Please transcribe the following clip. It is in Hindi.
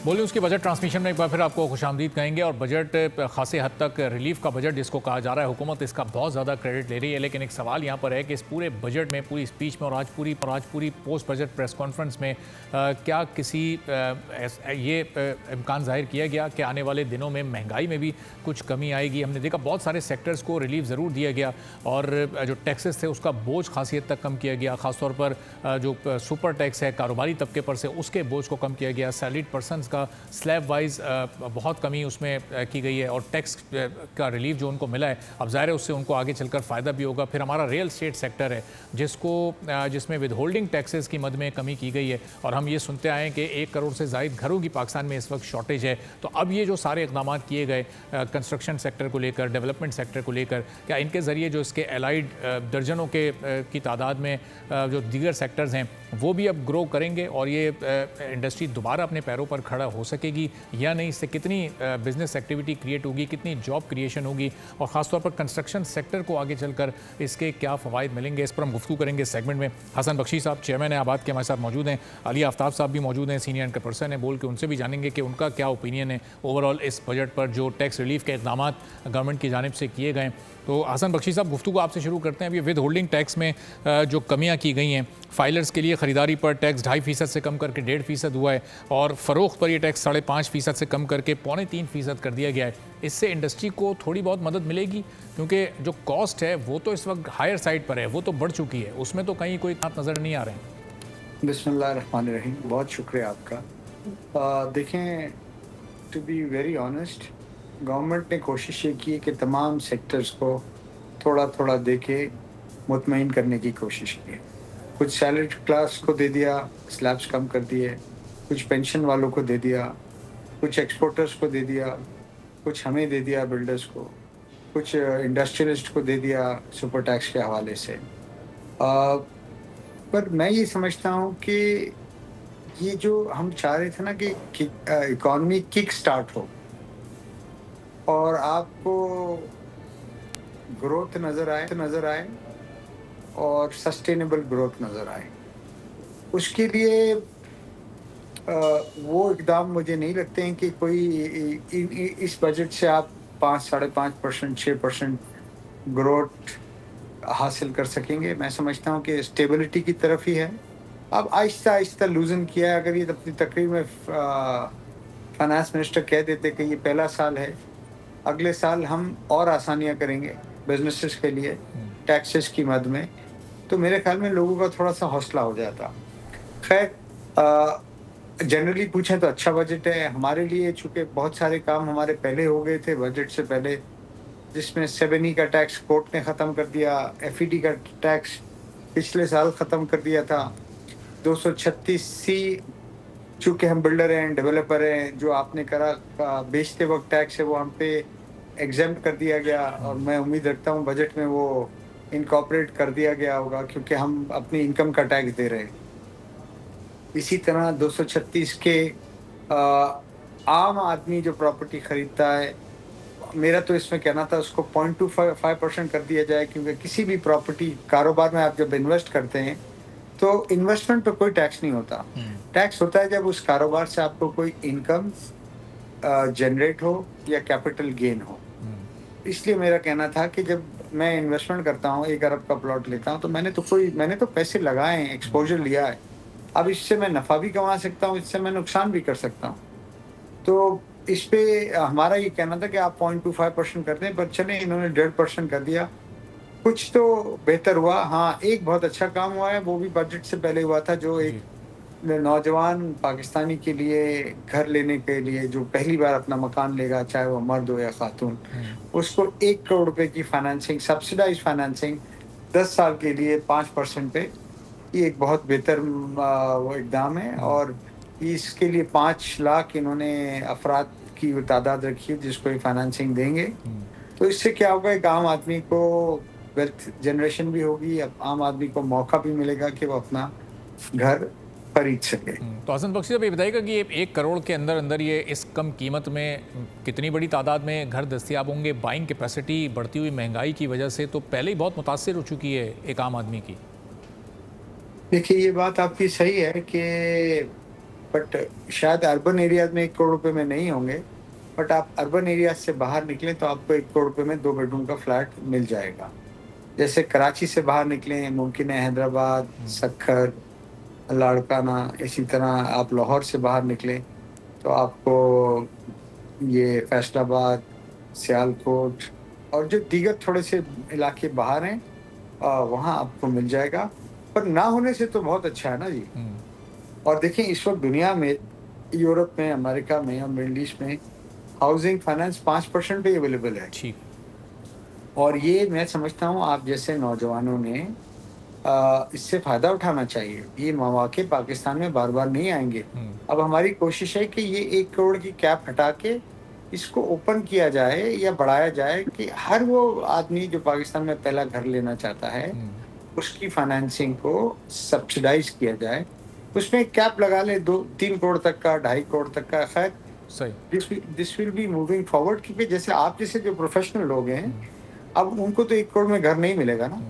बोलिए उसकी बजट ट्रांसमिशन में एक बार फिर आपको खुशामदीद कहेंगे। और बजट खासे हद तक रिलीफ का बजट जिसको कहा जा रहा है, हुकूमत इसका बहुत ज़्यादा क्रेडिट ले रही है। लेकिन एक सवाल यहाँ पर है कि इस पूरे बजट में, पूरी स्पीच में और आज पूरी पोस्ट बजट प्रेस कॉन्फ्रेंस में क्या किसी ये इम्कान जाहिर किया गया कि आने वाले दिनों में महंगाई में भी कुछ कमी आएगी? हमने देखा बहुत सारे सेक्टर्स को रिलीफ ज़रूर दिया गया और जो टैक्सेस थे उसका बोझ खासी हद तक कम किया गया। ख़ासतौर पर जो सुपर टैक्स है कारोबारी तबके पर से, उसके बोझ को कम किया गया। सैलरीड पर्सनस का स्लैब वाइज बहुत कमी उसमें की गई है और टैक्स का रिलीफ जो उनको मिला है, अब ज़ाहिर है उससे उनको आगे चलकर फ़ायदा भी होगा। फिर हमारा रियल एस्टेट सेक्टर है जिसमें विद होल्डिंग टैक्सेस की मद में कमी की गई है और हम ये सुनते आए हैं कि 1 करोड़ से ज़ायद घरों की पाकिस्तान में इस वक्त शॉर्टेज है। तो अब ये जो सारे इक़दाम किए गए कंस्ट्रक्शन सेक्टर को लेकर, डेवलपमेंट सेक्टर को लेकर, क्या इनके ज़रिए जो इसके एलाइड दर्जनों की तादाद में जो दीगर सेक्टर्स हैं वो भी अब ग्रो करेंगे और ये इंडस्ट्री दोबारा अपने पैरों पर खड़ा हो सकेगी या नहीं? इससे कितनी बिजनेस एक्टिविटी क्रिएट होगी, कितनी जॉब क्रिएशन होगी और ख़ासतौर पर कंस्ट्रक्शन सेक्टर को आगे चलकर इसके क्या फ़वाइद मिलेंगे, इस पर हम गुफ्तगू करेंगे इस सेगमेंट में। हसन बख्शी साहब चेयरमैन है आबाद के हमारे साथ मौजूद हैं, अली आफ्ताब साहब भी मौजूद हैं, सीनियर एंकर पर्सन है, बोल के उनसे भी जानेंगे कि उनका क्या ओपिनियन है ओवरऑल इस बजट पर जो टैक्स रिलीफ के इक़दाम गवर्नमेंट की जानिब से किए गए। तो हसन बख्शी साहब, गुफ्तगू आपसे शुरू करते हैं। अभी विद होल्डिंग टैक्स में जो कमियां की गई हैं, फाइलर्स के लिए ख़रीदारी पर टैक्स 2.5% से कम करके 1.5% हुआ है और फ़रोख्त पर यह टैक्स 5.5% से कम करके 2.25% कर दिया गया है। इससे इंडस्ट्री को थोड़ी बहुत मदद मिलेगी क्योंकि जो कॉस्ट है वो तो इस वक्त हायर साइड पर है, वो तो बढ़ चुकी है, उसमें तो कहीं कोई हाथ नज़र नहीं आ रहे हैं। बिस्मिल्लाहिर्रहमानिर्रहीम, बहुत शुक्रिया आपका। देखें, to be very honest, government ने कोशिश ये की कि तमाम सेक्टर्स को थोड़ा थोड़ा दे के मुतमईन करने की कोशिश की है। कुछ सैलरी क्लास को दे दिया, स्लैब्स कम कर दिए, कुछ पेंशन वालों को दे दिया, कुछ एक्सपोर्टर्स को दे दिया, कुछ हमें दे दिया बिल्डर्स को, कुछ इंडस्ट्रियलिस्ट को दे दिया सुपर टैक्स के हवाले से। पर मैं ये समझता हूँ कि ये जो हम चाह रहे थे ना कि इकॉनमी किक स्टार्ट हो और आपको ग्रोथ नज़र आए और सस्टेनेबल ग्रोथ नज़र आए, उसके लिए वो इक़दाम मुझे नहीं लगते हैं कि कोई इस बजट से आप 5-5.5%, 6% ग्रोथ हासिल कर सकेंगे। मैं समझता हूँ कि स्टेबिलिटी की तरफ ही है। अब आहिस्ता आहिस्ता लूजन किया है। अगर ये अपनी तकरीर में फाइनेंस मिनिस्टर कह देते कि ये पहला साल है, अगले साल हम और आसानियाँ करेंगे बिजनेसेस के लिए टैक्सेस की मद में, तो मेरे ख्याल में लोगों का थोड़ा सा हौसला हो जाता। खैर, जनरली पूछें तो अच्छा बजट है हमारे लिए, चूँकि बहुत सारे काम हमारे पहले हो गए थे बजट से पहले, जिसमें 7E का टैक्स कोर्ट ने ख़त्म कर दिया, FED का टैक्स पिछले साल ख़त्म कर दिया था, 236C चूँकि हम बिल्डर हैं, डेवलपर हैं, जो आपने करा बेचते वक्त टैक्स है वो हम पे एग्जेम्प्ट कर दिया गया और मैं उम्मीद रखता हूँ बजट में वो इनकॉर्पोरेट कर दिया गया होगा क्योंकि हम अपनी इनकम का टैक्स दे रहे हैं। इसी तरह 236 के आम आदमी जो प्रॉपर्टी खरीदता है, मेरा तो इसमें कहना था उसको 0.25% कर दिया जाए, क्योंकि किसी भी प्रॉपर्टी कारोबार में आप जब इन्वेस्ट करते हैं तो इन्वेस्टमेंट पर कोई टैक्स नहीं होता। टैक्स होता है जब उस कारोबार से आपको कोई इनकम जनरेट हो या कैपिटल गेन हो। इसलिए मेरा कहना था कि जब मैं इन्वेस्टमेंट करता हूँ, 1 अरब का प्लॉट लेता हूँ, तो मैंने तो पैसे लगाए हैं, एक्सपोजर लिया है। अब इससे मैं नफ़ा भी कमा सकता हूँ, इससे मैं नुकसान भी कर सकता हूँ। तो इस पे हमारा ये कहना था कि आप 0.25% कर दें, पर चलें इन्होंने 1.5% कर दिया। कुछ तो बेहतर हुआ। हाँ, एक बहुत अच्छा काम हुआ है, वो भी बजट से पहले हुआ था, जो एक नौजवान पाकिस्तानी के लिए घर लेने के लिए जो पहली बार अपना मकान लेगा, चाहे वो मर्द हो या खातून, उसको 1 करोड़ रुपए की फाइनेंसिंग, सब्सिडाइज फाइनेंसिंग 10 साल के लिए 5% पे, ये एक बहुत बेहतर वो इक़दाम है। और इसके लिए 5 लाख इन्होंने अफराद की तादाद रखी है जिसको ये फाइनेंसिंग देंगे। तो इससे क्या होगा, एक आम आदमी को वेल्थ जनरेशन भी होगी, आम आदमी को मौका भी मिलेगा कि वो अपना घर खरीद सके। तो हसन बख्शी साहब, ये बताइएगा कि ये 1 करोड़ के अंदर अंदर ये इस कम कीमत में कितनी बड़ी तादाद में घर दस्तियाब होंगे? बाइंग कैपेसिटी बढ़ती हुई महंगाई की वजह से तो पहले ही बहुत मुतासिर हो चुकी है एक आम आदमी की। देखिए, ये बात आपकी सही है कि बट शायद अर्बन एरियाज में 1 करोड़ रुपए में नहीं होंगे, बट आप अर्बन एरिया से बाहर निकलें तो आपको 1 करोड़ रुपए में 2 बेडरूम का फ्लैट मिल जाएगा। जैसे कराची से बाहर निकलें, मुमकिन है हैदराबाद, सक्खर, लाड़काना, इसी तरह आप लाहौर से बाहर निकलें तो आपको ये फैसलाबाद, सियालकोट और जो दीगर थोड़े से इलाके बाहर हैं वहाँ आपको मिल जाएगा। पर ना होने से तो बहुत अच्छा है ना जी। और देखिए इस वक़्त दुनिया में, यूरोप में, अमेरिका में और मिडल ईस्ट में हाउसिंग फाइनेंस 5% पे अवेलेबल है। ठीक। और ये मैं समझता हूँ आप जैसे नौजवानों ने इससे फ़ायदा उठाना चाहिए। ये मौके पाकिस्तान में बार-बार नहीं आएँगे। अब हमारी कोशिश है कि ये 1 करोड़ की कैप हटा के इसको ओपन किया जाए या बढ़ाया जाए कि हर वो आदमी जो पाकिस्तान में पहला घर लेना चाहता है, उसकी फाइनेंसिंग को सब्सिडाइज़ किया जाए। उसमें एक कैप लगा ले 2-3 करोड़ तक का, 2.5 करोड़ तक का। खैर सही। This will be moving forward क्योंकि जैसे आप जैसे जो प्रोफ़ेशनल लोग हैं, अब उनको तो 1 करोड़ में घर नहीं मिलेगा ना।